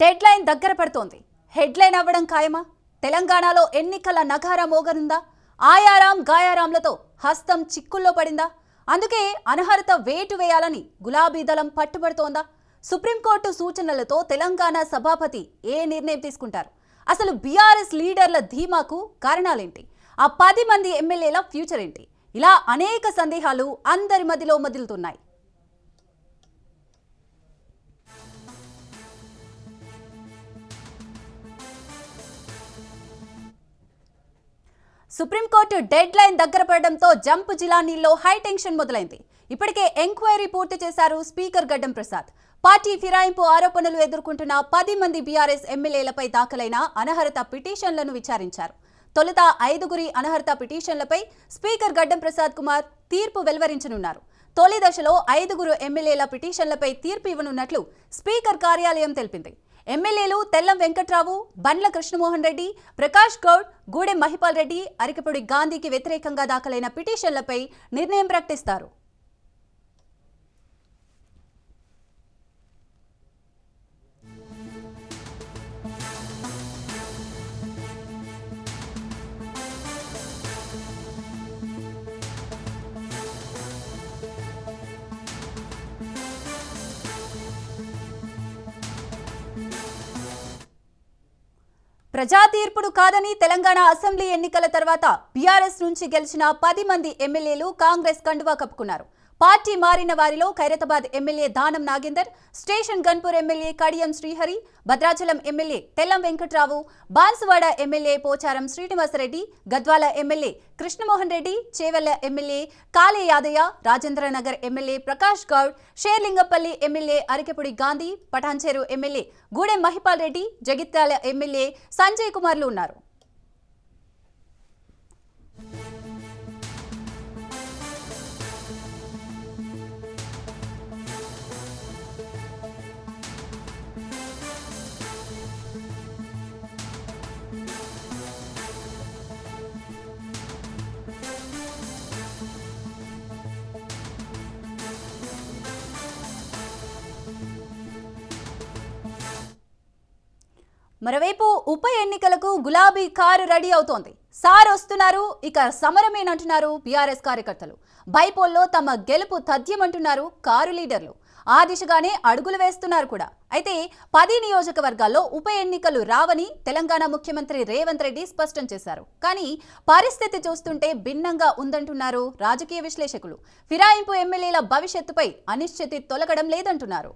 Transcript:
Dead line దగ్గర పడుతోంది. Head line అవ్వడం ఖాయమా? తెలంగాణలో ఎన్నికల నగారా మోగనుందా? ఆయారాం గాయారాంలతో హస్తం చిక్కుల్లో పడిందా? అందుకే అనర్హత వేటు వేయాలని గులాబీ దళం పట్టుబడుతోందా? సుప్రీంకోర్టు సూచనలతో తెలంగాణ సభాపతి ఏ నిర్ణయం తీసుకుంటారు? అసలు బీఆర్ఎస్ లీడర్ల ధీమాకు కారణాలేంటి? ఆ 10 మంది ఎమ్మెల్యేల ఫ్యూచర్ ఏంటి? ఇలా అనేక సందేహాలు అందరి మదిలో మదిలుతున్నాయి. సుప్రీంకోర్టు డెడ్ లైన్ దగ్గర పడడంతో జంప్ జిలానీల్లో హై టెన్షన్ మొదలైంది. ఇప్పటికే ఎంక్వైరీ పూర్తి చేశారు స్పీకర్ గడ్డం ప్రసాద్. పార్టీ ఫిరాయింపు ఆరోపణలు ఎదుర్కొంటున్న 10 మంది బీఆర్ఎస్ ఎమ్మెల్యేలపై దాఖలైన అనర్హత పిటిషన్లను విచారించారు. తొలుత 5 అనర్హత పిటిషన్లపై స్పీకర్ గడ్డం ప్రసాద్ కుమార్ తీర్పు వెలువరించనున్నారు. తొలి దశలో 5 ఎమ్మెల్యేల పిటిషన్లపై తీర్పు ఇవ్వనున్నట్లు స్పీకర్ కార్యాలయం తెలిపింది. ఎమ్మెల్యేలు తెల్లం వెంకట్రావు, బండ్ల కృష్ణమోహన్ రెడ్డి, ప్రకాష్ గౌడ్, గూడెం మహిపాల్ రెడ్డి, అరికపూడి గాంధీకి వ్యతిరేకంగా దాఖలైన పిటిషన్లపై నిర్ణయం ప్రకటిస్తారు. ప్రజా తీర్పుడు కాదని తెలంగాణ అసెంబ్లీ ఎన్నికల తర్వాత బీఆర్ఎస్ నుంచి గెలిచిన 10 మంది ఎమ్మెల్యేలు కాంగ్రెస్ కండువా కప్పుకున్నారు. పార్టీ మారిన వారిలో Khairatabad MLA Danam Nagender, station Ghanpur MLA Kadiyam Srihari, Bhadrachalam MLA Tellam Venkatrao, Banswada MLA Pocharam Srinivasa Reddy, Gadwal MLA Krishnamohan Reddy, Chevella MLA Kale Yadaiah, Rajendranagar MLA Prakash Goud, Serilingampally MLA Arikepudi Gandhi, Patancheru MLA Gudem Mahipal Reddy, Jagtial MLA Sanjay కుమార్లు ఉన్నారు. మరోవైపు ఉప ఎన్నికలకు గులాబీ కారు రెడీ అవుతోంది. సార్ వస్తున్నారు, ఇక సమరమేనంటున్నారు బీఆర్ఎస్ కార్యకర్తలు. బైపోల్లో తమ గెలుపు తథ్యమంటున్నారు కారు లీడర్లు. ఆ దిశగానే అడుగులు వేస్తున్నారు కూడా. అయితే 10 నియోజకవర్గాల్లో ఉప ఎన్నికలు రావని తెలంగాణ ముఖ్యమంత్రి రేవంత్ రెడ్డి స్పష్టం చేశారు. కానీ పరిస్థితి చూస్తుంటే భిన్నంగా ఉందంటున్నారు రాజకీయ విశ్లేషకులు. ఫిరాయింపు ఎమ్మెల్యేల భవిష్యత్తుపై అనిశ్చితి తొలగడం లేదంటున్నారు.